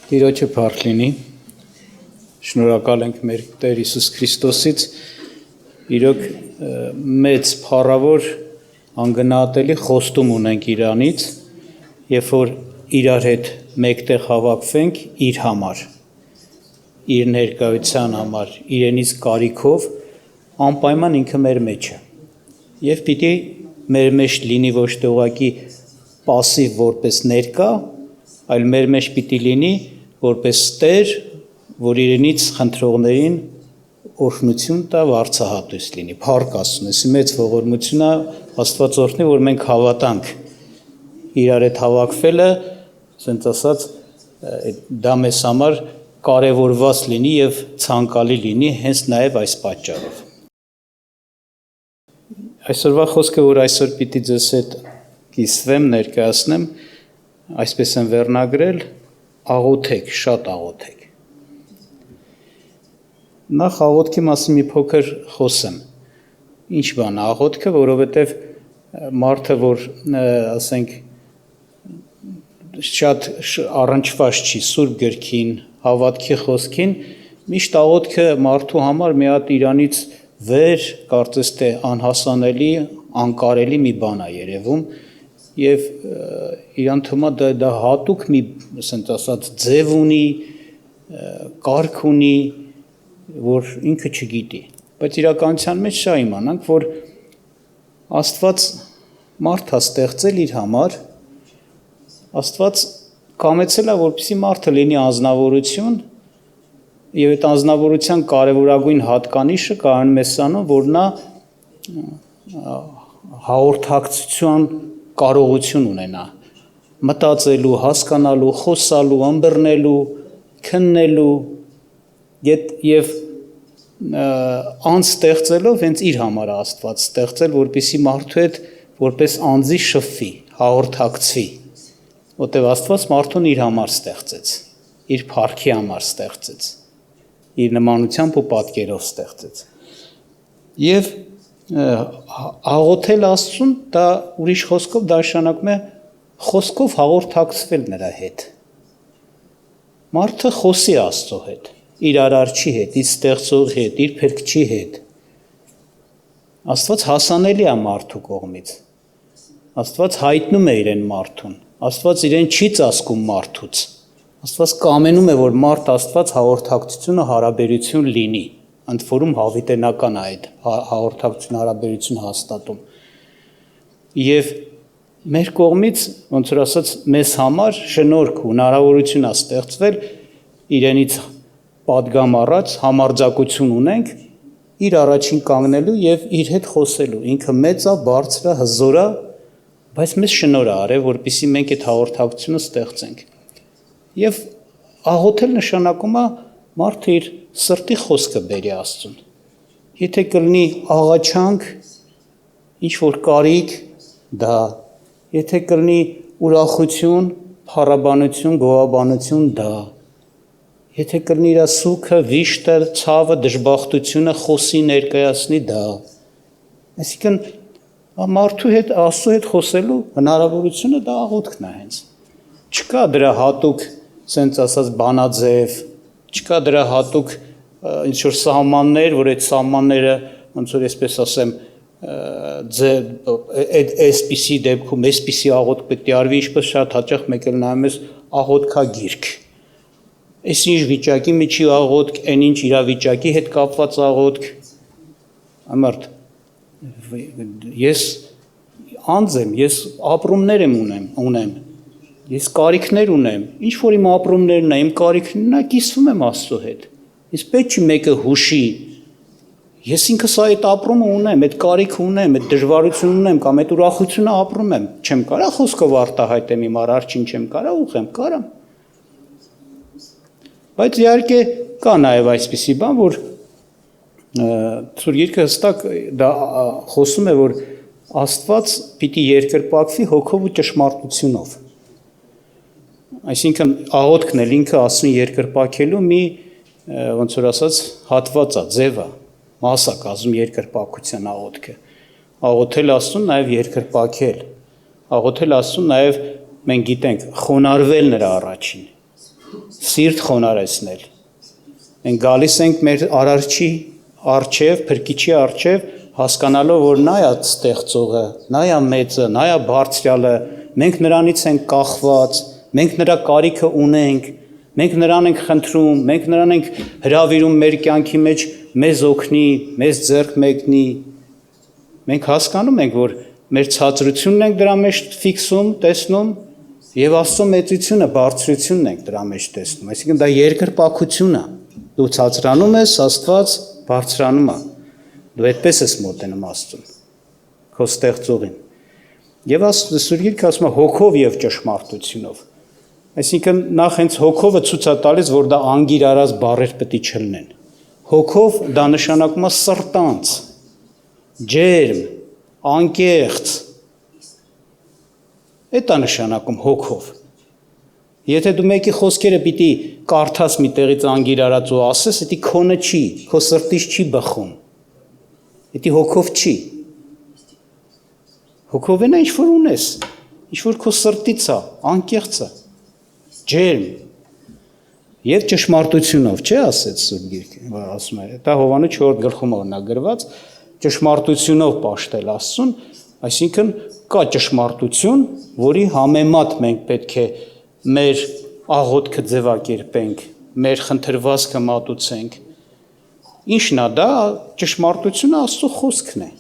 Տիրոջը փառք լինի, շնորհակալ ենք մեր Տեր Հիսուս Քրիստոսից, իրոք մեծ փառավոր անգնահատելի խոստում ունենք Իրանից, երբ որ իրար հետ մեկտեղ հավաքվենք իր համար, իր ներկայության համար, իրենից կարիքով, անպայման ինքը մեր մեջ է, եւ պիտի մեր մեջ լինի ոչ թե ուղղակի պասիվ որպես ներկա, այլ մեր մեջ պիտի լինի որպես Տեր, որ իրենից խնդրողներին օրհնություն տա, վարձահատույց լինի, փառք Աստծուն, այսի մեծ ողորմություն է Աստված օրհնի, որ մենք հավատանք իրար հետ հավաքվելը, ասենց ասած, դա մեզ համար կարևորված լինի եւ ցանկալի լինի հենց նաեւ այս պատճառով։ Այսօրվա խոսքը, որ այսօր պիտի ձեզ հետ կիսվեմ, ներկայացնեմ, այսպես են վերնագրել, աղոթեք, շատ աղոթեք։ Նախ աղոթքի մասին մի փոքր խոսեմ։ Ինչ բան է աղոթքը, որովհետև մարդը, որ ասենք շատ առնչված չի Սուրբ գրքին, հավատքի խոսքին, միշտ աղոթքը մարդու համար մի հատ իրանից վեր, կարծես թե անհասանելի, անկարելի մի բան է երևում, եւ իրան թվում է դա հատուկ մի, ասենք ասած, ձև ունի, կարգ ունի, որ ինքը չգիտի, բայց իրականության մեջ շա իմանանք, որ Աստված մարդ է ստեղծել իր համար, Աստված կամեցել է, որպեսզի մարդը լինի անձնավորություն, եւ այդ անձնավորության կարևորագույն հատկանիշը կայանում է սանում, որ նա հաղորդակցության կարողություն ունենա, մտածելու, հասկանալու, խոսալու, ըմբռնելու, քննելու, եւ անձ ստեղծելով հենց իր համար է Աստված ստեղծել, որպեսզի մարդու հետ որպես անձի շփվի, հաղորդակցվի, որտեղ Աստված մարդուն իր համար ստեղծեց, իր փառքի համար ստեղծեց, իր նմանությամբ ու պատկերով ստեղծեց։ Եվ աղոթել Աստծուն, դա ուրիշ խոսքով դա նշանակում է խոսքով հաղորդակցվել նրա հետ։ Մարդը խոսի Աստծո հետ, իր արարչի հետ, իր ստեղծողի հետ, իր փրկչի հետ։ Աստված հասանելի է մարդու կողմից։ Աստված հայտնում է իրեն մարդուն։ Աստված իրեն չի ծածկում մարդուց։ Աստված կամենում է, որ մարդ Աստված հաղորդակցությունը հարաբերություն լինի, ընդ որում հավիտենական է այդ հաղորդակցություն հարաբերություն հաստատում։ Եվ մեր կողմից, ոնց որ ասած, մեզ համար շնորհք ու հնարավորություն է ստեղծվել իրենից պատգամ առած համարձակություն ունենք իր առաջին կանգնելու եւ իր հետ խոսելու։ Ինքը մեծ է, բարձր է, հզոր է, բայց մեզ շնորհ է արել, որպեսզի մենք այդ հաղորդակցությունը ստեղծենք։ Եվ աղոթել նշանակում է մարդը իր սրտի խոսքը բերի Աստծուն։ Եթե կլինի աղաչանք, ինչ որ կարիք, դա, եթե կլինի ուրախություն, փառաբանություն, գովաբանություն, դա, եթե կլինի իր սուքը, վիշտը, ցավը, դժբախտությունը խոսի ներկայացնի, դա։ Այսինքն մարդու հետ, Աստծո հետ խոսելու հնարավորությունը դա աղոթքն է հենց։ Չկա դրա հատուկ, ասենց ասած, բանաձև, չկա դրա հատուկ ինչ որ սահմաններ, որ այդ սահմանները, ոնց որ այսպես ասեմ, այսպիսի դեպքում, այսպիսի աղոթք պետք է արվի, ինչպես շատ հաճախ մեկ էլ նայում ես աղոթքագիրք։ Այս ինչ վիճակի միջի աղոթք, այն ինչ իրավիճակի հետ կապված աղոթք։ Ամարդ, ես անձ եմ, ես ապրումներ ունեմ, ես կարիքներ ունեմ, ինչ որ իմ ապրումներն է, իմ կարիքներն է, կիսվում եմ Աստծո հետ։ Ես պետք չի մեկը հուշի, ես ինքս այդ ապրումը ունեմ, այդ կարիքը ունեմ, այդ դժվարությունը ունեմ, կամ այդ ուրախությունը ապրում եմ, չեմ կարա խոսքով արտահայտեմ իմ արարչին, չեմ կարա ուղղեմ, կարամ։ Բայց իհարկե կա նաև այսպիսի բան, որ Սուրբ Գիրքը հստակ դա խոսում է, որ Աստված պիտի երկրպագվի հոգով ու ճշմարտությունով։ Այսինքն աղոթքն էլ ինքը Աստծուն երկրպագելու մի, ոնց որ ասած, հատված է, ձև է, մաս է կազմում երկրպագության աղոթքը։ Աղոթել Աստծուն նաև երկրպագել։ Աղոթել Աստծուն նաև մենք գիտենք խոնարհվել նրա առաջին։ սիրտ խոնարհեցնել։ Մենք գալիս ենք մեր արարչի առջև, փրկիչի առջև, հասկանալով, որ նա է ստեղծողը, նա է մեծը, նա է բարձրյալը, մենք նրանից ենք կախված, մենք նրա կարիքը ունենք, մենք նրան ենք խնդրում, մենք նրան ենք հրավիրում մեր կյանքի մեջ մեզ օգնի, մեզ ձեռք մեկնի։ Մենք հասկանում ենք, որ մեր ցածրությունն ենք դրա մեջ ֆիքսում, տեսնում, եւ Աստծո մեծությունը, բարձրությունն ենք դրա մեջ տեսնում։ Այսինքն դա երկրպագություն է։ Դու ցածրանում ես, Աստված բարձրանում է։ Դու այդպես ես մոտենում Աստծուն, քո ստեղծողին։ Եվ Սուրբ Գիրքը ասում է հոգով եւ ճշմարտությունով։ Այսինքն նախ հենց հոգովը ցույց է տալիս, որ դա անգիրարած բառեր պետք է չլինեն։ Հոգով դա նշանակում է սրտանց, ջերմ, անկեղծ։ Այդ է նշանակում հոգով։ Եթե դու մեկի խոսքերը պիտի կարդաս մի տեղից անգիրարած ու ասես, դա քոնը չի, քո սրտից չի բխում։ Դա հոգով չի։ Հոգով է ինչ որ ունես, ինչ որ քո սրտից է, անկեղծ է, ջերմ եւ ճշմարտությունով, չէ՞ ասեց Սուրբ Գիրքը, ասում է, դա Հովհաննես 4 գլխում օրինակ գրված, ճշմարտությունով պաշտել Աստծուն, այսինքն կա ճշմարտություն, որի համեմատ մենք պետք է մեր աղոթքը ձևակերպենք, մեր խնդրվածքը մատուցենք։ Ինչն է դա, ճշմարտությունը Աստծո խոսքն է։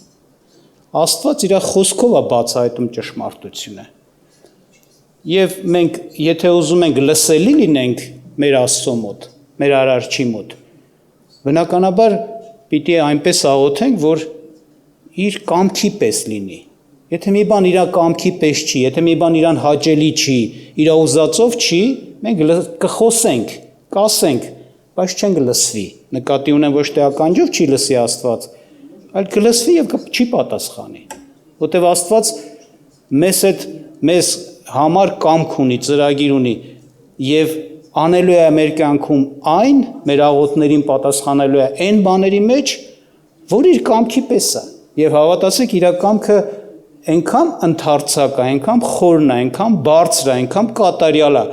Աստված իր խոսքով է բացահայտում ճշմարտությունը։ Եվ մենք, եթե ուզում ենք լսելի լինենք մեր Աստծո մոտ, մեր արարչի մոտ, բնականաբար պիտի այնպես աղոթենք, որ իր կամքի պես լինի։ Եթե մի բան իր կամքի պես չի, եթե մի բան իրան հաճելի չի, իր ուզածով չի, մենք կխոսենք, կասենք, բայց չենք լսվի։ Նկատի ունեմ ոչ թե ականջով չի լսի Աստված, այլ կլսվի եւ չի պատասխանի։ Որտեւ Աստված մեզ համար կամք ունի, ծրագիր ունի եւ անելու է մեր կյանքում այն, մեր աղոթներին պատասխանելու է այն բաների մեջ, որ իր կամքի պես է։ Եվ հավատացեք, իր կամքը այնքան ընդարձակ է, այնքան խորն է, այնքան բարձր է, այնքան կատարյալ է,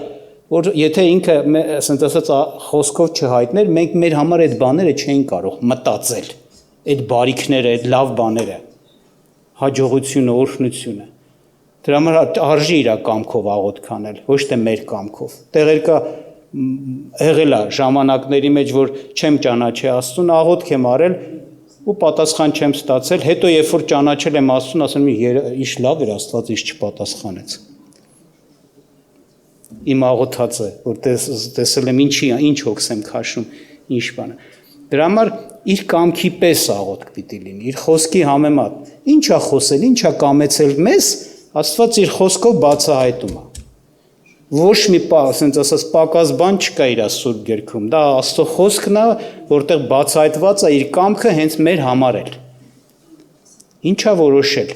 որ եթե ինքը, ասենց ասած, խոսքով չհայտներ, մենք մեր համար այդ բաները չէինք կարող մտածել, այդ բարիքները, այդ լավ բաները, հաջողությունը, օրհնությունը։ Դրա համար արժի իր կամքով աղոթք անել, ոչ թե մեր կամքով։ Տեղեր կա եղել է ժամանակների մեջ, որ չեմ ճանաչի Աստծուն, աղոթք եմ արել ու պատասխան չեմ ստացել, հետո երբ որ ճանաչել եմ Աստծուն, ասում եմ, ինչ լավ էր Աստված ինձ չպատասխանեց։ Իմ աղոթածը, որ տեսել եմ ինչ հոգս եմ քաշում, ինչ բանը։ Դրա համար իր կամքի պես աղոթք պիտի լինի, իր խոսքի համեմատ։ Ինչ է խոսել, ինչ է կամեցել մեզ, Աստված իր խոսքով բացահայտում է։ Ոչ մի ասենց ասած պակաս բան չկա իր Սուրբ Գրքում, դա Աստծո խոսքն է, որտեղ բացահայտված է իր կամքը հենց մեր համար էլ։ Ինչ է որոշել,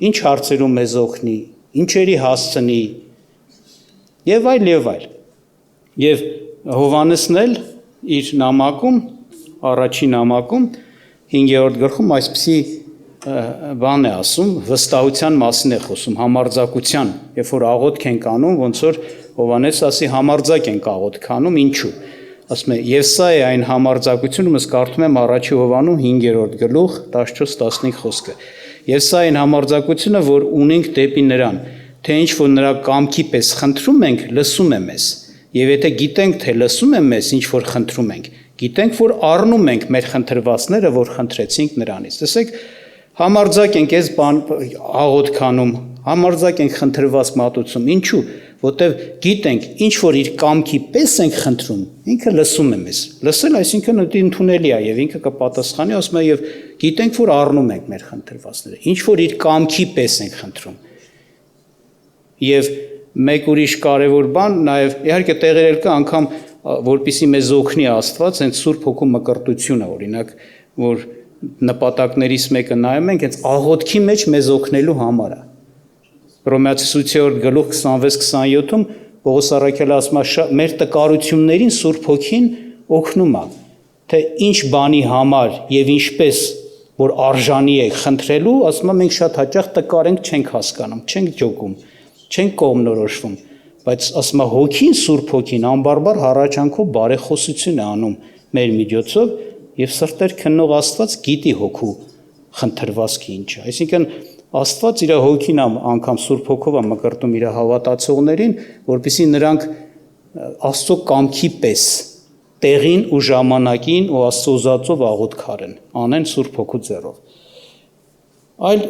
ինչ հարցերում մեզ օգնի, ինչերի հասցնի, եւ այլ եւ այլ։ Եվ Հովհաննեսն էլ իր նամակում, առաջին նամակում 5-րդ գլխում այսպիսի բան է ասում, վստահության մասին է խոսում, համարձակության, երբ որ աղոթք ենք անում, ոնց որ Հովհաննես ասի համարձակ ենք աղոթք անում, ինչու։ Ասում է, եւ սա է այն համարձակությունը, ըստ կարդում եմ առաջի Հովհաննում 5-րդ գլուխ 14-15 խոսքը։ Եվ սա այն համարձակությունը, որ ունենք դեպի նրան, թե ինչ որ նրա կամքի պես խնդրում ենք, լսում է մեզ։ Եվ եթե գիտենք, թե լսում է մեզ, ինչ որ խնդրում ենք, գիտենք, որ առնում ենք մեր խնդրվածները, որ խնդրեցինք նրանից։ Տեսեք, համարձակ ենք այս բան աղոթք անում, համարձակ ենք խնդրված մատուցում, ինչու, որտեվ գիտենք, ինչ որ իր կամքի պես ենք խնդրում, ինքը լսում է մեզ։ Լսել, այսինքն դա ընդունելի է եւ ինքը կպատասխանի, ասում է եւ գիտենք, որ առնում ենք մեր խնդրվածները, ինչ որ իր կամքի պես ենք խնդրում։ Եվ մեկ ուրիշ կարևոր բան, նաև իհարկե տեղեր կա անգամ որպեսզի մեզ օգնի Աստված, հենց Սուրբ Հոգու մկրտությունը, օրինակ, որ նպատակներից մեկը նայում ենք, հենց աղոթքի մեջ մեզ օգնելու համար է։ Հռոմեացիս 8-րդ գլուխ 26-27-ում Պողոս առաքյալը ասում է, մեր տկարություններին Սուրբ Հոգին օգնում է, թե ինչ բանի համար եւ ինչպես որ արժանի է խնդրելու, ասում է մենք շատ հաճախ տկար ենք, չենք հասկանում, չենք ջոկում, չենք կողմնորոշվում, բայց ասում է հոգին, Սուրբ Հոգին անբարբար հառաչանքով բարեխոսություն է անում մեր միջոցով եւ սրտեր քննող Աստված գիտի հոգու խնդրվածքի ինչ է։ Այսինքն Աստված իր հոգին անգամ Սուրբ Հոգով է մկրտում իր հավատացողներին, որպեսզի նրանք Աստծո կամքի պես տեղին ու ժամանակին ու Աստծո ուզածով աղոթք արեն, անեն Սուրբ Հոգու ձեռով։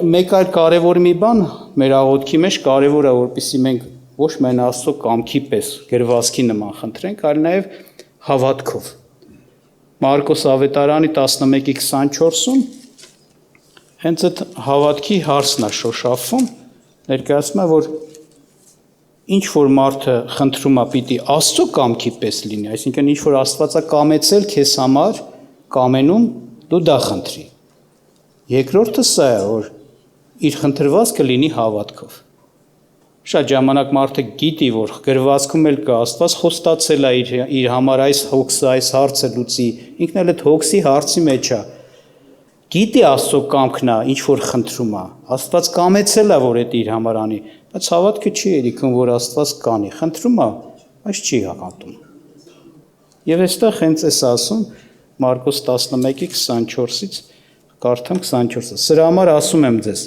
Մեկ այլ կարևոր մի բան մեր աղոթքի մեջ կարևոր է, որպեսզի մենք ոչ միայն Աստծո կամքի պես գրվածքի նման խնդրենք, այլ նաև հավատքով։ Մարկոս ավետարանի 11:24-ում հենց այդ հավատքի հարցն է շոշափվում, ներկայացնում է, որ ինչ որ մարդը խնդրում է պիտի Աստծո կամքի պես լինի, այսինքն ինչ որ Աստվածա կամեցել քեզ համար, կամենում դու դա խնդրի։ Երկրորդը սա է, որ իր խնդրվածքը լինի հավատքով։ Շատ ժամանակ մարդը գիտի, որ գրվածքում էլ կա, Աստված խոստացել է իր համար այս հարցը լուծի, ինքն էլ այդ հոգսի հարցի մեջ է։ Գիտի Աստծո կամքն է, ինչ որ խնդրում է, Աստված կամեցել է, որ այդ իր համար անի, բայց հավատքը չի երիքում, որ Աստված կանի, խնդրում է, բայց չի հավատում։ Եվ այստեղ հենց էս ասում Մարկոս 11:24-ից կարդամ 24-ը։ Սրա համար ասում եմ ձեզ,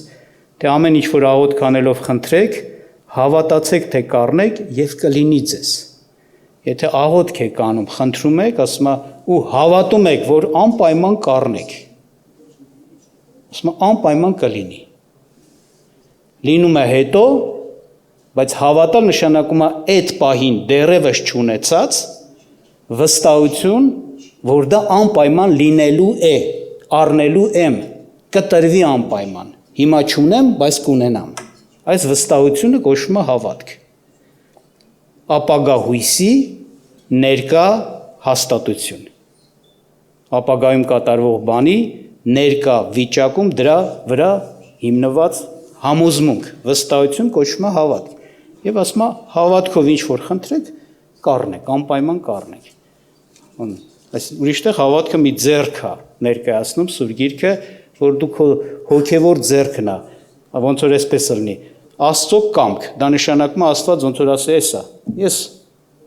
թե ամեն ինչ որ աղոթք անելով խնդրեք, հավատացեք, թե կառնեք եւ կլինի ձեզ։ Եթե աղոթք եք անում, խնդրում եք, ասում է, ու հավատում եք, որ անպայման կառնեք։ Ասում է անպայման կլինի։ Լինում է հետո, բայց հավատալ նշանակում է այդ պահին դեռևս չունեցած վստահություն, որ դա անպայման լինելու է, առնելու եմ, կտրվի անպայման։ Հիմա չունեմ, բայց կունենամ։ Այս վստահությունը կոչվում է հավատք։ Ապագա հույսի ներկա հաստատություն։ Ապագայում կատարվող բանի ներկա վիճակում դրա վրա հիմնված համոզմունք, վստահություն կոչվում է հավատք։ Եվ ասում է հավատքով ինչ որ խնդրեք, կառնեք, անպայման կառնեք։ Այս ուրիշտեղ հավատքը մի ձեռք է ներկայացնում Սուրբ Գիրքը, որ դու քո հոգևոր ձեռքն է, ոնց որ այսպես լինի։ Աստծո կամք, դա նշանակում է Աստված ոնց որ ասի էսա։ Ես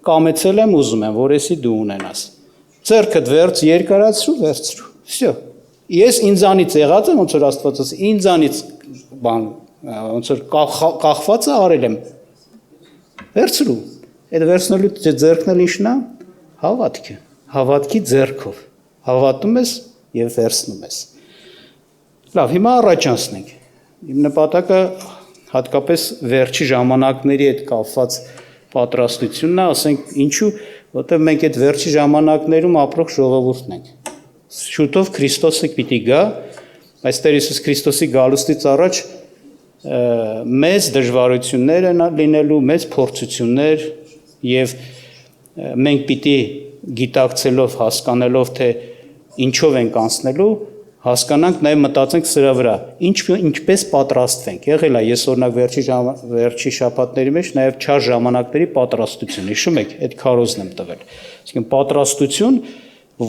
կամեցել եմ, ուզում եմ, որ էսի դու ունենաս։ Ձեռքդ վերց երկարացրու, վերցրու։ Всё։ Ես ինձանից եղած եմ, ոնց որ Աստված ասի, ինձանից բան, ոնց որ կախվածը արել եմ։ Վերցրու։ Այդ վերցնելու ձեռքն էլ ինչն է։ Հավատքը, հավատքի ձեռքով։ Հավատում ես եւ վերցնում ես։ Լավ, հիմա առաջ անցնենք։ Իմ նպատակը հատկապես վերջի ժամանակների հետ կապված պատրաստությունն է, ասենք ինչու, որտեղ մենք այդ վերջի ժամանակներում ապրող ժողովուրդն ենք։ Շուտով Քրիստոսը պիտի գա, բայց Տեր Հիսուս Քրիստոսի գալուստից առաջ մեծ դժվարություններ են լինելու, մեծ փորձություններ եւ մենք պիտի գիտակցելով, հասկանալով, թե ինչով ենք անցնելու, հասկանանք նաև մտածենք սրա վրա, ինչպես պատրաստվենք։ Եղել է ես օրինակ վերջի շաբաթների մեջ նաև չար ժամանակների պատրաստություն, հիշում եք, այդ քարոզն եմ տվել։ Այսինքն պատրաստություն,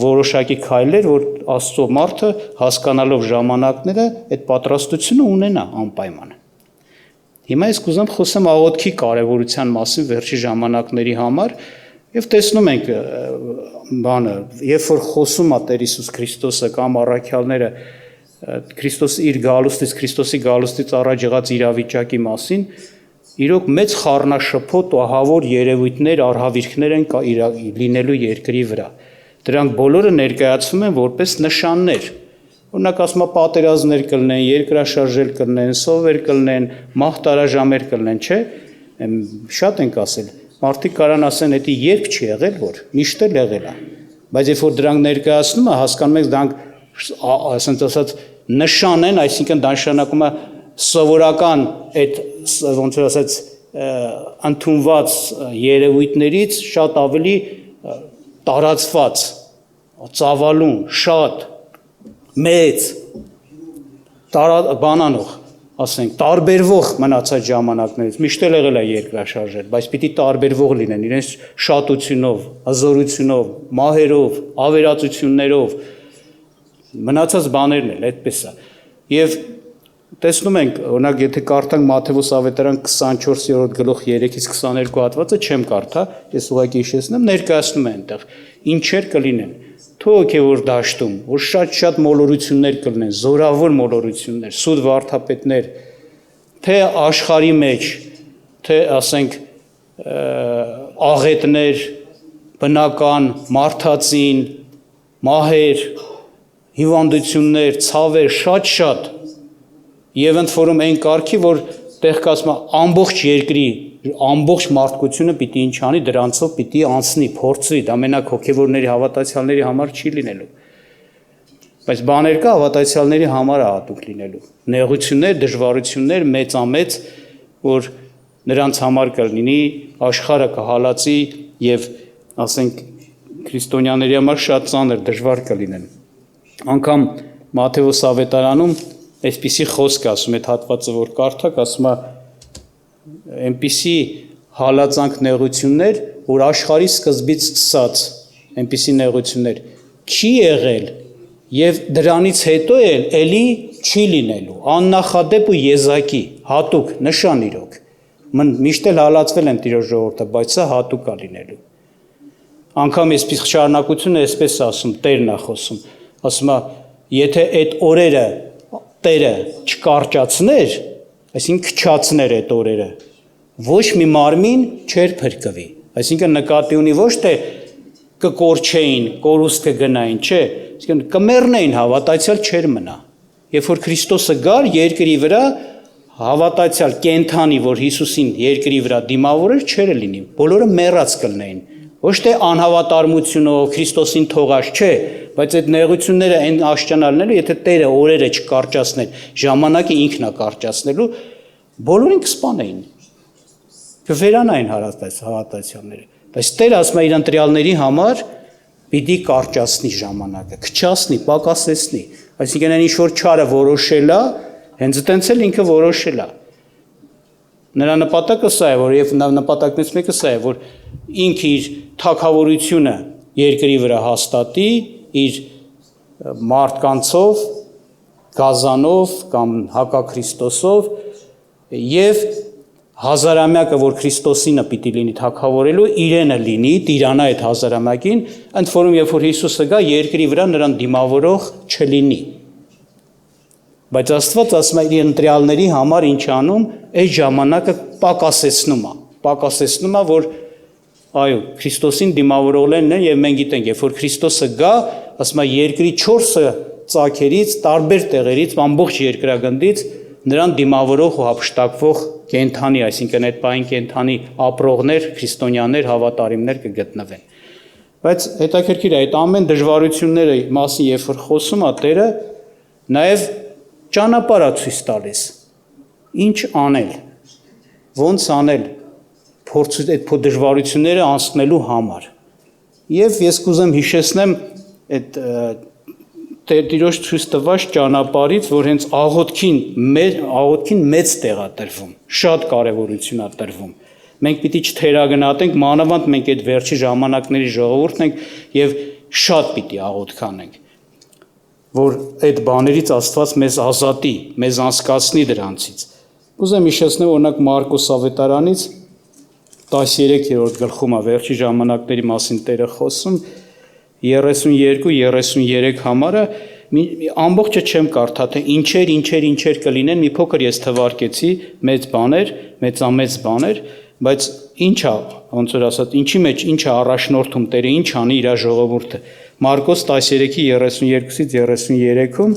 որոշակի քայլեր, որ Աստծո մարդը հասկանալով ժամանակները այդ պատրաստությունը ունենա անպայման։ Հիմա ես կուզեմ խոսեմ աղոթքի կարևորության մասին վերջի ժամանակների համար եւ տեսնում ենք բանը, երբ որ խոսում է Տեր Հիսուս Քրիստոսը կամ առաքյալները Քրիստոսի իր գալուստից, Քրիստոսի գալուստից առաջ եղած իրավիճակի մասին, իրոք մեծ խառնաշփոթ ու ահավոր երևույթներ, արհավիրքներ են լինելու երկրի վրա։ Դրանք բոլորը ներկայացվում են որպես նշաններ։ Օրինակ ասում է պատերազմներ կլինեն, երկրաշարժեր կլինեն, սովեր կլինեն, մահտարաժամեր կլինեն, չէ՞։ Շատ ենք ասել։ Մարդիկ կարան ասեն, դա երբ չի եղել, որ միշտ էլ եղել է։ Բայց երբ որ դրանք ներկայացնում է, հասկանում եք, դրանք ասենք ասած նշան են, այսինքն դա նշանակում է սովորական այդ ոնց որ ասած ընդունված երևույթներից շատ ավելի տարածված, ծավալուն, շատ մեծ բանանող, ասենք, տարբերվող մնացած ժամանակներից, միշտ էլ եղել է երկրաշարժեր, բայց պիտի տարբերվող լինեն իրենց շատությունով, հզորությունով, մահերով, ավերածություններով, մնացած բաներն էլ այդպես է։ Եվ Տեսնում ենք, օրինակ, եթե կարդանք Մատթեոս ավետարան 24-րդ գլուխ 3-ից 22 հատվածը, չեմ կարդա, ես ուղղակի հիշեցնեմ, ներկայացնում է այնտեղ ինչեր կլինեն։ Թող հոգևոր դաշտում, որ շատ մոլորություններ կլինեն, զորավոր մոլորություններ, սուտ վարդապետներ, թե աշխարհի մեջ, թե ասենք աղետներ, բնական, մարդածին, մահեր, հիվանդություններ, ցավեր, շատ եւ ընդ որում այն կարգի, որ տեղ կասում ամբողջ երկրի, ամբողջ մարդկությունը պիտի ինչ անի, դրանցով պիտի անցնի, փորձի, դա մենակ հոգևորների հավատացյալների համար չի լինելու։ Բայց բաներ կա հավատացյալների համար է հատուկ լինելու։ Նեղություններ, դժվարություններ, մեծամեծ, որ նրանց համար կլինի, աշխարհը կհալածի եւ ասենք քրիստոնյաների համար շատ ծանր դժվար կլինեն։ Անկամ Մատթեոս ավետարանում այսպիսի խոսք ասում, այդ հատվածը որ կարդաք, ասում է այնպիսի հալածանք նեղություններ, որ աշխարհի սկզբից սկսած այնպիսի նեղություններ չի եղել եւ դրանից հետո էլ էլի չի լինելու, աննախադեպ ու եզակի, հատուկ, նշան իրոք։ Միշտ էլ հալածվել են Տիրոջ ժողովուրդը, բայց սա հատուկ է լինելու։ Անկամ այսպես շարունակությունը այսպես ասում, Տերն է խոսում, ասում է, եթե այդ օրերը Տերը չկարճացներ, այսինքն քչացներ այդ օրերը, ոչ մի մարմին չէր փրկվի, այսինքն նկատի ունի ոչ թե կկորչեին, կորուստ կգնային, չէ, այսինքն կմեռնեին, հավատացյալ չէր մնա։ Երբ որ Քրիստոսը գար երկրի վրա, հավատացյալ կենթանի, որ Հիսուսին երկրի վրա դիմավորեր, չէր լինի, բոլորը մեռած կլինեին, ոչ թե անհավատարմությունով Քրիստոսին թողած, չէ, բայց այդ նեղությունները այն աշճանալները, եթե Տերը օրերը չկարճացներ, ժամանակը ինքն է կարճացնելու, բոլորին կսպանեին, կվերանային հավատացյալները, բայց Տերը ասում է իր ընտրյալների համար պիտի կարճացնի ժամանակը, քչացնի, պակասեցնի, այսինքն այն ինչ որ չարը որոշել է, հենց այդպես էլ ինքը որոշել է։ Նրա նպատակը սա է, որ եւ նպատակներից մեկը սա է, որ ինքը իր թագավորությունը երկրի վրա հաստատի, իր մարդկանցով, գազանով կամ հակաքրիստոսով եւ հազարամյակը, որ Քրիստոսինը պիտի լինի թագավորելու, իրենը լինի, տիրանա այդ հազարամյակին, ընդ որում երբ որ Հիսուսը գա, երկրի վրա նրան դիմավորող չլինի։ Բայց Աստված ասում է իր ընտրյալների համար ինչ անում, այդ ժամանակը պակասեցնում է, որ այո, Քրիստոսին դիմավորողներն են եւ մենք գիտենք, երբ որ Քրիստոսը գա, ասում է երկրի 4 ծագերից, տարբեր տեղերից, ամբողջ երկրագնդից նրան դիմավորող ու հափշտակվող կենթանի, այսինքն այդ պահին կենթանի ապրողներ, քրիստոնյաներ, հավատարիմներ կգտնվեն։ Բայց հետաքրքիր է, այդ ամեն դժվարությունները մասին երբ որ խոսում է Տերը, նաեւ ճանապարհ է ցույց տալիս։ Ինչ անել, ոնց անել, փորձ այդ դժվարությունները անցնելու համար։ Եվ ես կուզեմ հիշեցնեմ այդ Տիրոջ ցույց տված ճանապարհից, որ հենց աղոթքին մեծ տեղ է տրվում, շատ կարևորություն է տրվում։ Մենք պիտի չթերագնահատենք, մանավանդ մենք այդ վերջի ժամանակների ժողովուրդն ենք եւ շատ պիտի աղոթք անենք, որ այդ բաներից Աստված մեզ ազատի, մեզ անցկացնի դրանցից։ Կուզեմ հիշեցնել օրինակ Մարկոս ավետարանից 13-րդ գլխում է վերջի ժամանակների մասին Տերը խոսում 32-33 համարը ամբողջը չեմ կարդա, թե ինչեր կլինեն, մի փոքր ես թվարկեցի, մեծ բաներ, մեծամեծ բաներ, բայց ինչ է, ոնց որ ասած, ինչի մեջ ինչ է առաջնորդում Տերը, ինչ անի իր ժողովուրդը։ Մարկոս 13-ից 33-ում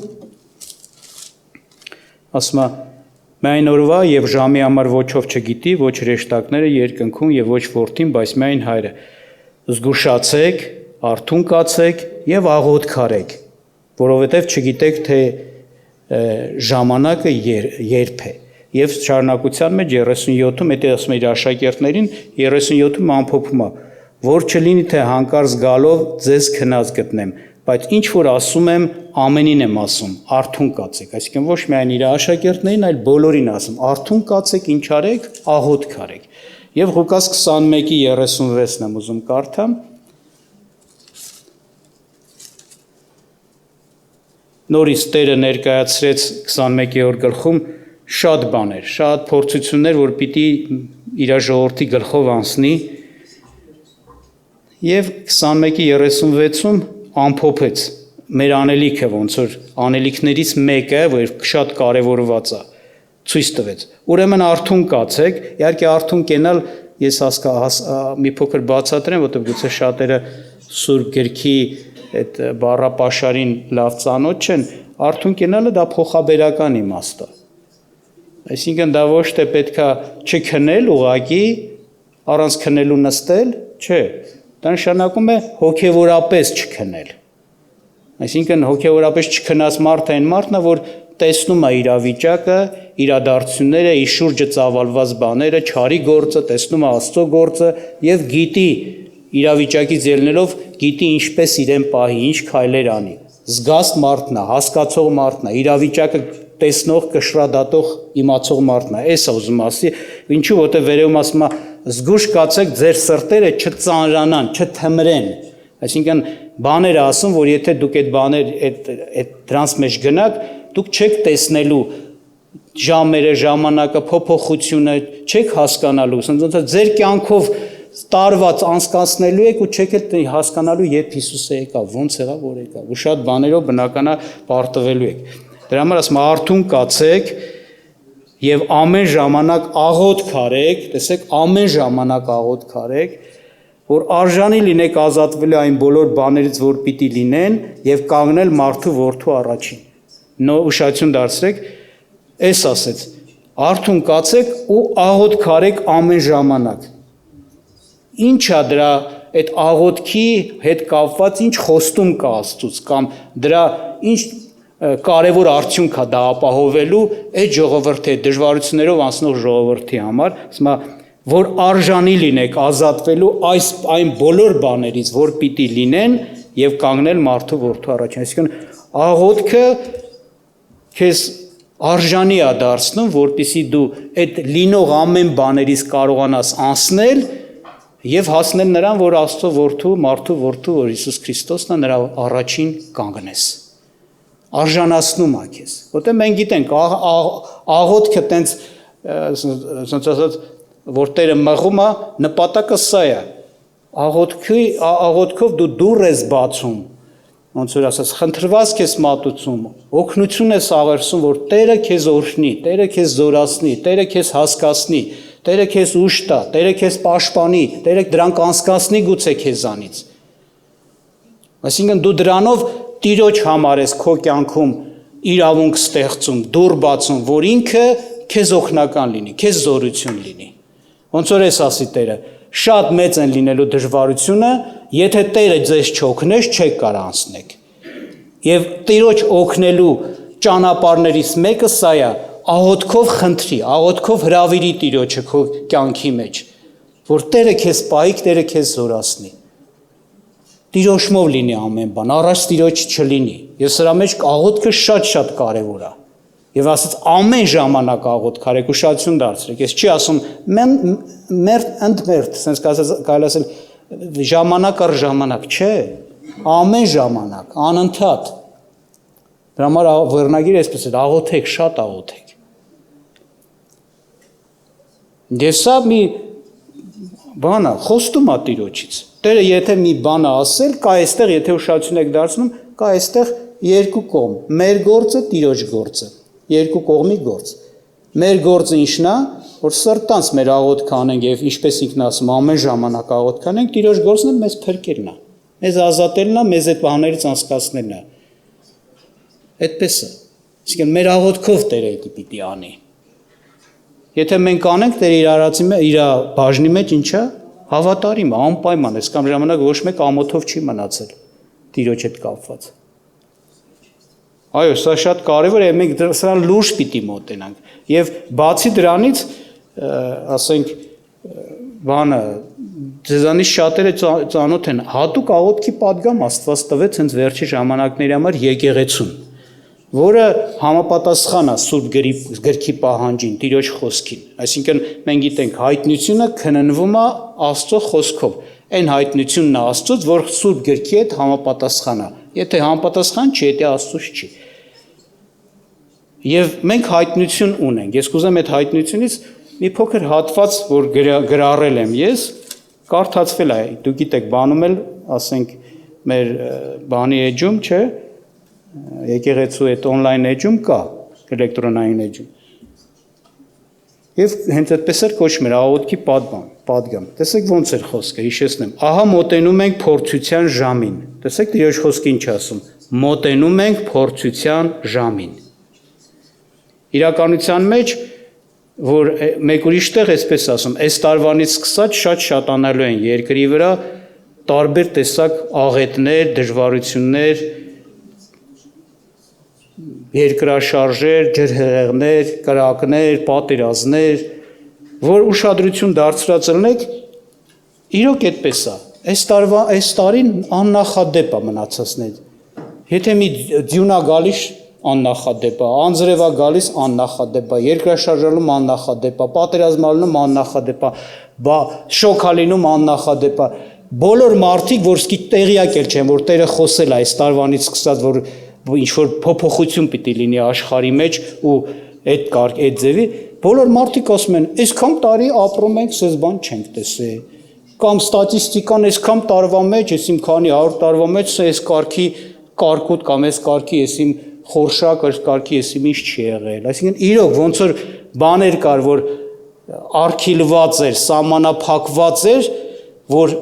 ասում է. «Միայն օրվա եւ ժամի համար ոչով չգիտի, ոչ հրեշտակները երկնքում եւ ոչ որդին, բայց միայն Հայրը։ Զգուշացեք, արթուն կացեք եւ աղոթք արեք, որովհետեւ չգիտեք թե ժամանակը երբ է»։ Եվ շարունակության մեջ 37-ում դա ասում է իր աշակերտներին, 37-ում ամփոփում է, որ չլինի թե հանկարծ գալով ձեզ քնած գտնեմ, բայց ինչ որ ասում եմ, ամենին եմ ասում, արթուն կացեք, այսինքն ոչ միայն իր աշակերտներին, այլ բոլորին ասում, արթուն կացեք, ինչ արեք, աղոթք արեք։ Եվ Ղուկաս 21:36-ն եմ ուզում կարդամ։ նորից Տերը ներկայացրեց 21-րդ գլխում շատ բաներ, շատ փորձություններ, որ պիտի իր ժողովրդի գլխով անցնի, եւ 21-36-ում ամփոփեց մեր անելիքը, ոնց որ անելիքներից մեկը, որ շատ կարևորված է, ցույց տվեց։ Ուրեմն արթուն կացեք, իհարկե արթուն կենալ ես մի փոքր բացատրեմ, որտեղ գուցե շատերը Սուրբ գրքի այդ բառապաշարին լավ ծանոթ չեն, արթուն կենալը դա փոխաբերական իմաստ է։ Այսինքն դա ոչ թե պետքա չքնել ուղակի, առանց քնելու նստել, չէ, դա նշանակում է հոգևորապես չքնել։ Այսինքն հոգևորապես չքնած մարդը այն մարդն է, որ տեսնում է իրավիճակը, իրադարձությունները, իր շուրջը ծավալված բաները, չարի գործը, տեսնում է Աստծո գործը եւ գիտի իրավիճակից ելնելով գիտի ինչպես իրեն պահի, ինչ քայլեր անի։ Զգաստ մարդն է, հասկացող մարդն է, իրավիճակը տեսնող, կշռադատող, իմացող մարդն է։ Էս է ուզում ասի, ինչու որտեղ վերևում ասում է զգուշ կացեք ձեր սրտերը չծանրանան, չթմրեն։ Այսինքն բաները ասում, որ եթե դուք այդ բաներ այդ դրանց մեջ գնաք, դուք չեք տեսնելու ժամերը, ժամանակը, փոփոխությունը, չեք հասկանալու, ոնց ձեր կյանքով տարված անցկացնելու եք ու չեք հասկանալու երբ Հիսուսը եկավ, ոնց եղավ, որ եկավ, ու շատ բաներով բնականա պարտվելու եք։ Դրա համար ասում արթուն կացեք եւ ամեն ժամանակ աղոթք արեք, տեսեք, ամեն ժամանակ աղոթք արեք, որ արժանի լինեք ազատվելու այն բոլոր բաներից, որ պիտի լինեն եւ կանգնել մարդու որդու առաջին։ Ուշադրություն դարձրեք, էս ասեց, արթուն կացեք ու աղոթք արեք ամեն ժամանակ։ Ինչ է դրա այդ աղոթքի հետ կապված ինչ խոստում կա Աստծուց կամ դրա ինչ կարևոր արդյունք է դա ապահովելու այդ ժողովրդի դժվարություններով անցնող ժողովրդի համար, ասում է, որ արժանի լինեք ազատվելու այն բոլոր բաներից, որ պիտի լինեն եւ կանգնել մարդու որդու առաջին։ Այսինքն աղոթքը քեզ արժանի է դարձնում, որպեսզի դու այդ լինող ամեն բաներից կարողանաս անցնել եւ հասնել նրան, որ Աստծո որդու, մարդու որդու, որ Հիսուս Քրիստոսն է, նրա առաջին կանգնես։ Արժանացնում է քեզ։ Որտեղ մենք գիտենք, աղոթքը տենց ասած որ Տերը մղում է, նպատակը սա է։ Աղոթքով դու դուռ ես բացում, ոնց որ ասած, խնդրված քեզ մատուցում, օգնություն ես աղերսում, որ Տերը քեզ օրհնի, Տերը քեզ զորացնի, Տերը քեզ հասկացնի, Տերը քեզ ուժ տա, Տերը քեզ պաշտպանի, Տերը դրանք անցկացնի գուցե քեզանից։ Այսինքն դու դրանով Տիրոջ համար ես քո կյանքում իրավունք ստեղծում, դուռ բացում, որ ինքը քեզ օգնական լինի, քեզ զորություն լինի։ Ոնց որ էս ասի Տերը, շատ մեծ են լինելու դժվարությունը, եթե Տերը ձեզ չօգնես, չեք կարող անցնեք։ Եվ Տիրոջ օգնելու ճանապարհներից մեկը սա է, աղոթքով խնդրի, աղոթքով հրավիրի Տիրոջը քո կյանքի մեջ, որ Տերը քեզ պահի, Տերը քեզ զորացնի։ Տիրոջմով լինի ամեն բան, առաջ Տիրոջ չլինի։ Եվ սրա մեջ աղոթքը շատ կարևոր է։ Եվ ասած ամեն ժամանակ աղոթք արեք, ուշադրություն դարձրեք։ Ես չի ասում մերթ, sense կարելի ասել ժամանակ առ ժամանակ, չէ, ամեն ժամանակ, անընդհատ։ Դրա համար վերնագիրը այսպես է, աղոթեք, շատ աղոթեք։ Եվ սա մի բան է, խոստում է Տիրոջից։ Տերը եթե մի բան է ասել, կա այստեղ, եթե ուշադրություն եք դարձնում, կա այստեղ երկու կողմ, մեր գործը, Տիրոջ գործը, երկու կողմի գործ։ Մեր գործը ինչն է, որ սրտանց մեր աղոթք անենք եւ ինչպես ինքն ասում, ամեն ժամանակ աղոթք անենք, Տիրոջ գործն է մեզ փրկելն է, մեզ ազատելն է, մեզ այդ բաներից անցկացնելն է։ Այդպես է։ Այսինքն մեր աղոթքով Տերը պիտի անի։ Եթե մենք անենք, Տերը իր արածի մեջ, իր բաժնի մեջ ինչա, հավատարիմ է, անպայման է, կամ ժամանակ ոչ մեկ ամոթով չի մնացել Տիրոջ հետ կապված։ Այո, սա շատ կարևոր է, մենք սրան լուրջ պիտի մոտենանք։ Եվ բացի դրանից, ասենք, բանը, ձեզանից շատերը ծանոթ են, հատուկ աղոթքի պատգամ Աստված տվեց հենց վերջի ժամանակների համար եկեղեցուն, որը համապատասխան է Սուրբ գրքի պահանջին, Տիրոջ խոսքին։ Այսինքն մենք գիտենք հայտնությունը քննվում է Աստծո խոսքով։ Այն հայտնությունն է Աստծոց, որ Սուրբ գրքի հետ համապատասխան է։ Եթե համապատասխան չի, եթե Աստծոց չի։ Եվ մենք հայտնություն ունենք։ Ես կուզեմ այդ հայտնությունից մի փոքր հատված, որ գրառել եմ ես, կարդացվել է, դուք գիտեք, բանում էլ, ասենք, մեր բանի էջում, չէ, եկեղեցու այդ on-line էջում կա, էլեկտրոնային էջում։ Եվ հենց այդպես էր կոչվում էր աղոթքի պատգամ։ Տեսեք ոնց էր խոսքը, հիշեցնեմ։ Ահա մոտենում ենք փորձության ժամին։ Տեսեք Տիրոջ խոսքը ինչ ասում։ Մոտենում ենք փորձության ժամին։ Իրականության մեջ, որ մեկ ուրիշ տեղ այսպես ասում, այս տարվանից սկսած շատ շատանալու են երկրի վրա տարբեր տեսակ աղետներ, դժվարություններ, երկրաշարժեր, ջրհեղեղներ, կրակներ, պատերազմներ, որ ուշադրություն դարձրած ելնեք, իրոք այդպես է։ Այս տարին աննախադեպ է մնացածներ։ Եթե մի ձյուն է գալիս աննախադեպ է, անձրև է գալիս աննախադեպ է, երկրաշարժում աննախադեպ է, պատերազմալնում աննախադեպ է, շոկ է լինում աննախադեպ է։ Բոլոր մարդիկ, որ սկի տեղյակ էլ չեն, որ Տերը խոսել է այս տարվանից սկսած, որ ինչ-որ փոփոխություն պիտի լինի աշխարհի մեջ ու այդ ձևի, բոլոր մարդիկ ասում են, այսքան տարի ապրում ենք, սես բան չենք տեսել, կամ ստատիստիկան այսքան տարվա մեջ, այսիմ քանի 100 տարվա մեջ, այս կարգի կարկուտ կամ այս կարգի այսիմ խորշակ, այս կարգի այսիմ ինչ չի եղել, այսինքն իրոք ոնց որ բաներ կար, որ արքիլված էր, սահմանափակված էր, որ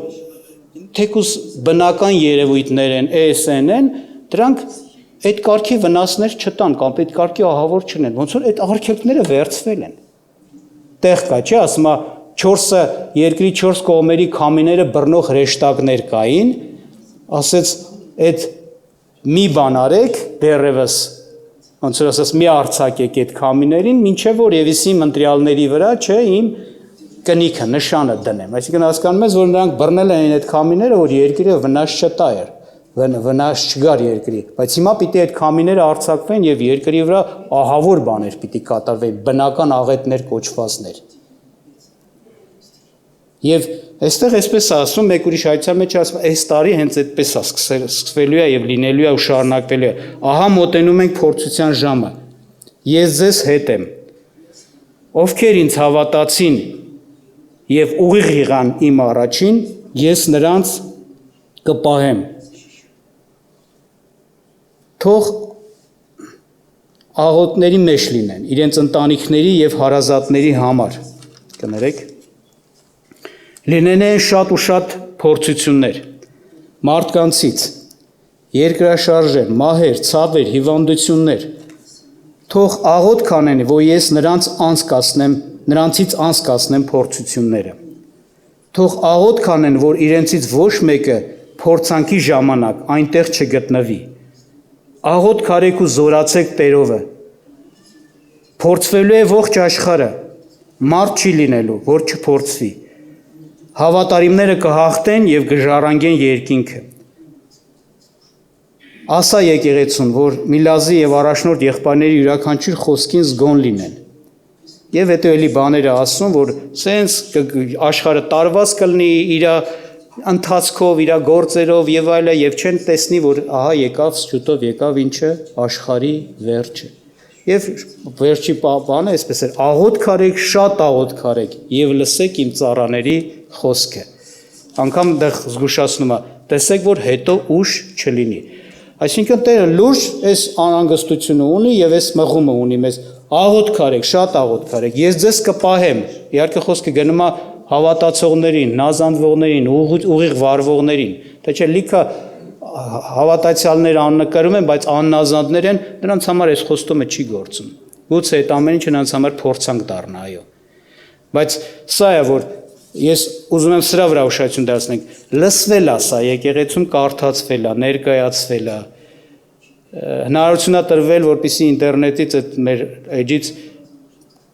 թեկուզ բնական երևույթներ են, ASN են, դրանք այդ կարգի վնասներ չտան կամ այդ կարգի ահավոր չնեն, ոնց որ այդ արգելքները վերցվել են։ Տեղ կա, չէ, ասում է 4-ը երկրի 4 կողմերի քամիները բռնող հրեշտակներ կային, ասեց այդ մի բան արեք, դեռևս ոնց որ ասած մի արձակեք այդ քամիներին, մինչև որ Եվիսի ընտրյալների վրա, չէ, իմ կնիքը, նշանը դնեմ։ Այսինքն հասկանում ես, որ նրանք բռնել են այդ քամիները, որ երկիրը վնաս չտայր, վնաս չգար երկրի, բայց հիմա պիտի այդ քամիները արձակվեն եւ երկրի վրա ահավոր բաներ պիտի կատարվեն, բնական աղետներ կոչվածներ։ Եվ այստեղ այսպես ասում, մեկ ուրիշ հայցյալ մեջ ասում, այս տարի հենց այդպես է սկսվելու է եւ լինելու է ու շարունակվելու է։ Ահա մոտենում ենք փորձության ժամը։ Ես ձեզ հետ եմ։ Ովքեր ինձ հավատացին եւ ուղիղ եղան իմ առաջին, ես նրանց կպահեմ։ Թող աղոթների մեջ լինեն, իրենց ընտանիքների եւ հարազատների համար, կներեք, լինեն շատ ու շատ փորձություններ, մարդկանցից, երկրաշարժեր, մահեր, ցավեր, հիվանդություններ, թող աղոթք անեն, որ ես նրանցից անցկացնեմ փորձությունները, թող աղոթք անեն, որ իրենցից ոչ մեկը փորձանքի ժամանակ այնտեղ չգտնվի, աղոթք արեք ու զորացեք Տերովը, փորձվելու է ողջ աշխարհը, մարդ չի լինելու, որ չփորձվի, հավատարիմները կհաղթեն եւ կժառանգեն երկինքը, ասա եկեղեցուն, որ Միլազի եւ առաջնորդ եղբայրների յուրաքանչյուր խոսքին զգոն լինեն, եւ հետո էլի բաները ասում, որ սենց աշխարհը տարված կլինի իր ընթացքով, իր գործերով եւ այլը եւ չեն տեսնի, որ ահա եկավ շուտով եկավ ինչը աշխարհի վերջը։ Եվ վերջի բանը այսպես էր, աղոթք արեք, շատ աղոթք արեք եւ լսեք իմ ծառաների խոսքը։ Անկամ դեռ զգուշացնում է, տեսեք, որ հետո ուշ չլինի։ Այսինքն Տերը լուրջ այս անհանգստությունը ունի եւ այս մղումը ունի մեզ։ Աղոթք արեք, շատ աղոթք արեք։ Ես ձեզ կպահեմ։ Իհարկե խոսքը գնում է հավատացողներին, նազանդվողներին, ուղիղ վարվողներին, թե չէ լիքը հավատացյալներ աննկարում են, բայց աննազանդներ են, նրանց համար այս խոստումը չի գործում։ Գուցե այդ ամեն ինչը նրանց համար փորձանք դառնա, այո։ Բայց սա է, որ ես ուզում եմ սրա վրա ուշադրություն դարձնենք, լսվել է սա, եկեղեցում կարդացվել է, ներկայացվել է, հնարավորություն է տրվել, որպեսզի ինտերնետից այդ մեր էջից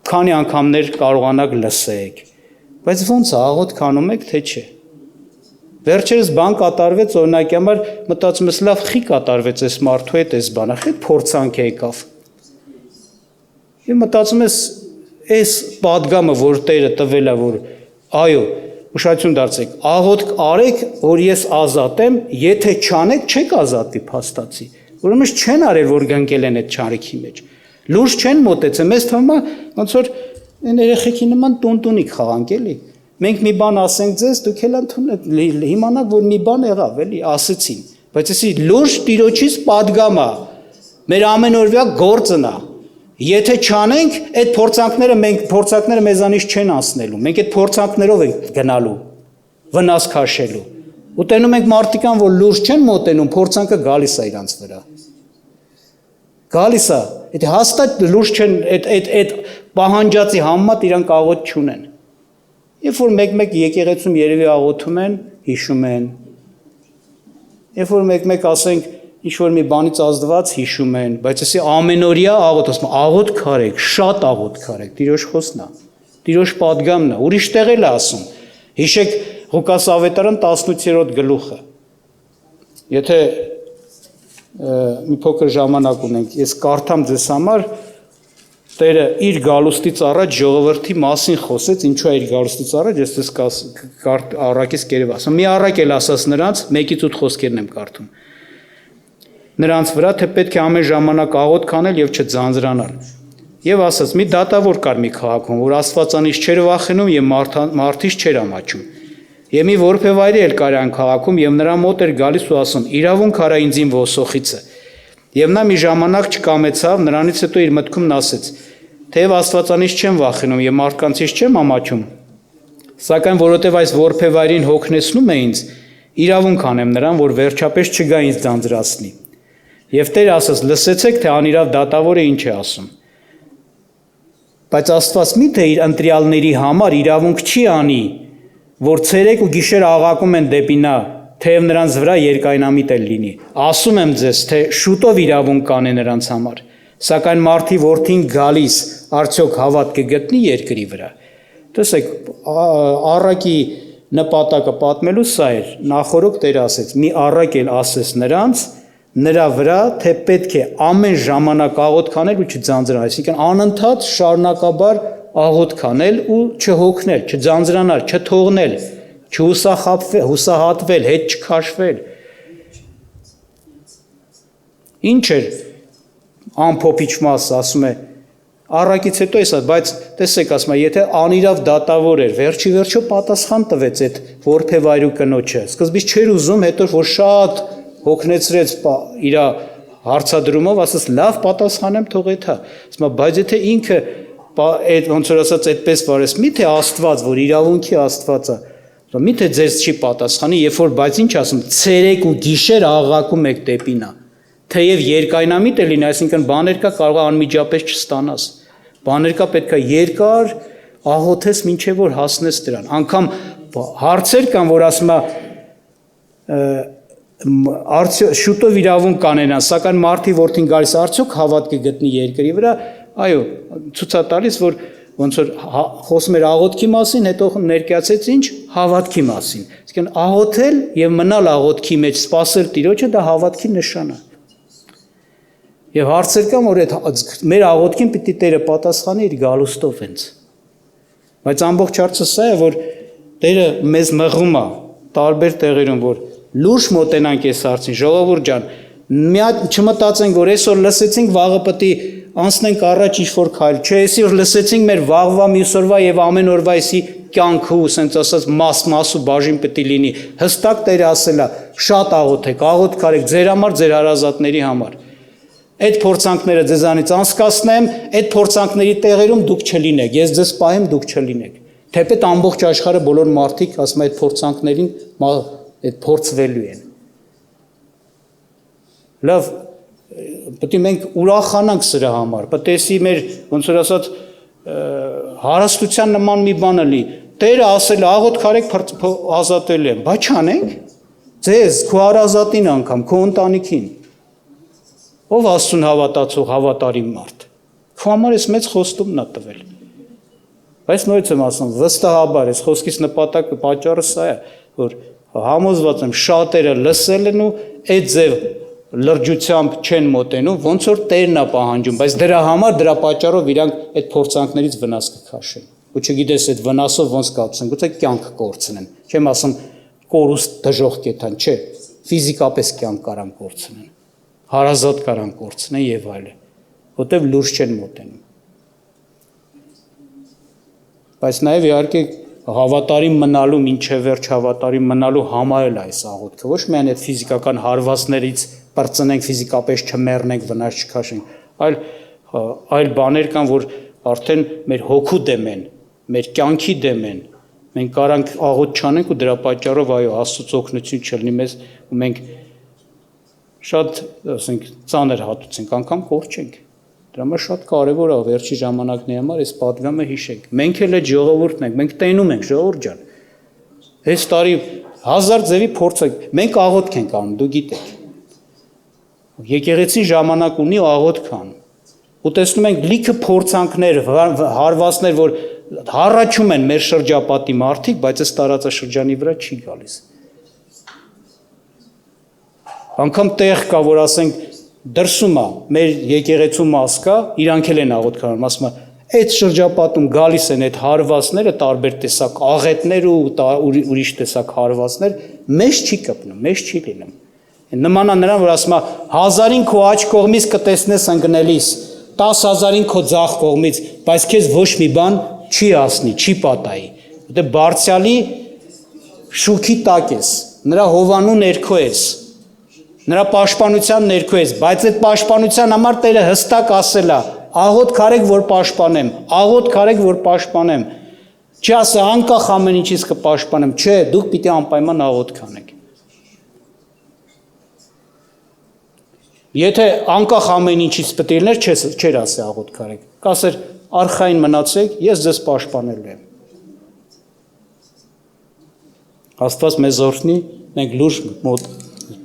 քանի անգամներ կարողանաք լսեք, բայց ոնց է, աղոթք անում եք, թե չէ։ Վերջերս բան կատարվեց, օրինակի համար մտածում ես, լավ, խի կատարվեց այս մարդու հետ այս բանը, խի փորձանք եկավ։ Եվ մտածում ես, այս պատգամը, որ Տերը տվել է, որ այո, ուշադրություն դարձեք, աղոթք արեք, որ ես ազատեմ, եթե չանեք, չեք ազատվի փաստացի։ Ուրեմն չեն արել, որ գնկել են այդ չարիքի մեջ։ Լուրջ չեն մոտեցել, մեզ թվում է ոնց որ այն երեխեքի նման տուն-տունիկ խաղանք էլի։ Մենք մի բան ասենք ձեզ, դուք էլ իմանաք, որ մի բան եղավ, էլի, ասեցին։ Բայց էսի լուրջ Տիրոջից падգամ է։ Մեր ամենօրյա գործն է։ Եթե չանենք, այդ փորձանքները մեզանից չեն անցնելու։ Մենք այդ փորձանքներով ենք գնալու, վնաս քաշելու։ Ու տենում ենք մարդիկան, որ լուրջ չեն մոտենում, փորձանքը գալիս է իրանց վրա։ Գալիս է, այդ հաստատ լուրջ չեն, այդ պահանջածի համեմատ իրանք աղոթ չունեն։ Երբ որ մեկ-մեկ եկեղեցում երևի աղոթում են, հիշում են։ Երբ որ մեկ-մեկ ասենք ինչ որ մի բանից ազդված հիշում են, բայց էսի ամենօրյա աղոթ, ասում աղոթ քարեք, շատ աղոթ քարեք, Տիրոջ խոսքն է, Տիրոջ падգամն է, ուրիշ տեղ էլ է ասում։ Հիշեք Ղուկաս ավետարան 18-րդ գլուխը։ Եթե մի փոքր ժամանակ ունենք, ես կարդամ ձեզ համար, Տերը իր գալուստից առաջ ժողովրդի մասին խոսեց, ինչու է իր գալուստից առաջ, ես դες առակից կերև ասում։ Մի առակ էլ ասաց նրանց, 1-ից 8 խոսքերն եմ կարդում։ Նրանց վրա, թե պետք է ամեն ժամանակ աղոթ քանել եւ չձանձրանալ։ Եվ ասաց. մի դատավոր կար մի քաղաքում, որ Աստվածանից չէր վախենում եւ մարդից չէր ամաչում։ Եվ մի որբևայրի էլ կար այն քաղաքում եւ նրա մոտ էր գալիս ու ասում. իրավունք արա ինձ իմ ոսոխիցը։ Եվ նա մի ժամանակ չկամեցավ, նրանից հետո իր մտքում ասեց. թեև Աստվածանից չեմ վախենում եւ մարդկանցից չեմ ամաչում, սակայն որովհետեւ այս որբևայրին հոգնեցնում է ինձ, իրավունք անեմ նրան, որ վերջապես չգա ինձ ձանձրացնի։ Եվ Տերը ասաց. լսեցեք, թե անիրավ դատավորը ինչ է ասում։ Բայց Աստված միթե իր ընտրյալների համար իրավունք չի անի, որ ցերեկ ու գիշեր աղաղակում են դեպի նա, թեև նրանց վրա երկայնամիտ էլ լինի։ Ասում եմ ձեզ, թե շուտով իրավունք կանե նրանց համար, սակայն մարդի որդին գալիս, արդյոք հավատ կգտնի երկրի վրա։ Տեսեք, առակի նպատակը պատմելու սա էր, նախորդ Տերը ասեց. մի առակ էլ ասես նրանց, նրա վրա, թե պետք է ամեն ժամանակ աղոթ քանել ու չձանձրանալ, այսինքն անընդհատ շարունակաբար աղոթ քանել ու չհոգնել, չձանձրանալ, չթողնել, չհուսահատվել, հետ չքաշվել։ Ինչ էր ամփոփիչ մասը, ասում է, առակից հետո էսա, բայց տեսեք, ասում է, եթե անիրավ դատավոր էր, վերջի վերջո պատասխան տվեց այդ որբևայրու կնոջը, սկզբից չէր ուզում, հետո որ շատ հոգնեցրեց իր հարցադրումով, ասաց լավ պատասխանեմ, թող էթա։ Ասում է, բայց եթե ինքը այդ ոնց որ ասած այդպես վարես, միթե Աստված, որ իրավունքի Աստված է, միթե ձեզ չի պատասխանի, երբ որ բայց ինչ ասում, ցերեկ ու գիշեր աղաղակում եք դեպի նա։ Թեև երկայնամիտ է լինի, այսինքն բաներ կա կարող է անմիջապես չստանաս։ Բաներ կա պետք է երկար աղոթես մինչև որ հասնես դրան։ Անկամ հարցեր կան, որ ասում է շուտով իրավունք կանենան, սակայն մարդի որդին գալիս արդյոք հավատ կգտնի երկրի վրա, այո, ցույց է տալիս, որ ոնց որ խոսում էր աղոթքի մասին, հետո ներկայացեց ինչ հավատքի մասին։ Այսինքն աղոթել եւ մնալ աղոթքի մեջ, սпасել Տիրոջը դա հավատքի նշան է։ Եվ հարցեր կան, որ այդ մեր աղոթքին պիտի Տերը պատասխանի իր գալուստով հենց։ Բայց ամբողջ հարցը սա է, որ Տերը մեզ մղում է տարբեր տեղերում, որ լուրջ մոտենանք այս հարցին, ժողովուրդ ջան, մի հատ չմտածենք, որ այսօր լսեցինք, վաղը պետք է անցնենք առաջ ինչ-որ քայլ, չէ, այսօր լսեցինք մեր վաղվա, մյուսօրվա եւ ամեն օրվա էսի կյանքը ու ասենց ասած մաս ու բաժին պետք է լինի։ Հստակ Տերը ասել է, շատ աղոթեք, աղոթ կարեք ձեր համար, ձեր հարազատների համար։ Այդ փորձանքները ձեզանից անցկացնեմ, այդ փորձանքների տեղերում դուք չլինեք, ես ձեզ պահեմ, դուք չլինեք։ Թեպետ ամբողջ աշխարհը բոլոր մարդիկ ասում այդ փորձանքներին այդ փորձվելու են։ Լավ, պետք է մենք ուրախանանք սրա համար, պետք է մեր ոնց որ ասած հարստության նման մի բան լինի։ Տերը ասել աղոթ քարեք ազատել եմ, բայց չանենք։ Ձեզ, քո հարազատին անգամ, քո ընտանիքին։ Ով Աստծուն հավատացող, հավատարիմ մարդ։ Քո համար էս մեծ խոստումն է տվել։ Բայց նույնպես եմ ասում, վստահաբար էս խոսքից նպատակը, պատճառը սա է, որ համոզված եմ շատերը լսել են ու այդ ձև լրջությամբ չեն մոտենում, ոնց որ Տերն է պահանջում, բայց դրա համար, դրա պատճառով իրանք այդ փորձանքներից վնաս կքաշեն։ Ու չգիտես այդ վնասով ոնց կապցեն, գուցե կյանք կորցնեն։ Չեմ ասում կորուստ դժոխք կետան, չէ, ֆիզիկապես կյանք կարան կորցնեն, հարազատ կարան կորցնեն եւ այլն։ որտեվ լուրջ չեն մոտենում։ Բայց նաև իհարկե հավատարիմ մնալու, մինչև վերջ հավատարիմ մնալու համար էլ այս աղոթքը, ոչ միայն այդ ֆիզիկական հարվածներից բրծնենք, ֆիզիկապես չմեռնենք, վնաս չքաշենք, այլ բաներ կան, որ արդեն մեր հոգու դեմ են, մեր կյանքի դեմ են։ Մենք կարանք աղոթ չանենք ու դրա պատճառով այո, Աստծո օգնություն չլինի մեզ ու մենք շատ, ասենք, ծանր հատուցենք, անգամ կորչենք։ Դրա համար շատ կարևոր է վերջի ժամանակների համար այս պատգամը հիշենք։ Մենք էլ այդ ժողովուրդն ենք, մենք տենում ենք, ժողովուրդ ջան։ Այս տարի 1000 ձևի փորձ է, մենք աղոթք ենք անում, դու գիտեք։ Եկեղեցին ժամանակ ունի ու աղոթք անում։ Ու տեսնում ենք լիքը փորձանքներ, հարվածներ, որ հառաչում են մեր շրջապատի մարդիկ, բայց այս տարածաշրջանի վրա չի գալիս։ Անգամ տեղ կա, որ ասենք դրսում է, մեր եկեղեցու մաս կա, իրանք էլ են աղոթք անում, ասում է, այդ շրջապատում գալիս են այդ հարվածները, տարբեր տեսակ աղետներ ու ուրիշ տեսակ հարվածներ, մեզ չի կպնում, մեզ չի լինում։ Նման է նրան, որ ասում է, 1000-ին քո աջ կողմից կտեսնես ընկնելիս, 10,000-ին քո ձախ կողմից, բայց քեզ ոչ մի բան չի ասնի, չի պատահի։ Որտեղ բարձյալի շուքի տակ ես, նրա հովանու ներքո ես, նրա պաշտպանության ներքո ես, բայց այդ պաշտպանության համար Տերը հստակ ասել է, աղոթք արեք, որ պաշտպանեմ, աղոթք արեք, որ պաշտպանեմ։ Չի ասա անկախ ամեն ինչից կպաշտպանեմ, չէ, դուք պիտի անպայման աղոթք անեք։ Եթե անկախ ամեն ինչից պետք է լիներ, չէր ասի աղոթք արեք։ Կասեր արխային մնացեք, ես ձեզ պաշտպանելու եմ։ Աստված մեզ օրհնի, մենք լուրջ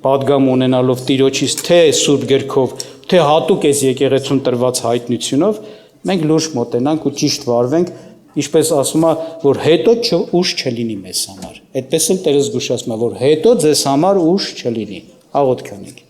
պատգամ ունենալով Տիրոջից թե Սուրբ Գրքով, թե հատուկ այս եկեղեցուն տրված հայտնությունով, մենք լուրջ մոտենանք ու ճիշտ վարվենք, ինչպես ասում է, որ հետո ուշ չլինի մեզ համար։ Այդպես էլ Տերը զգուշացնում է, որ հետո ձեզ համար ուշ չլինի։ Աղոթք անենք։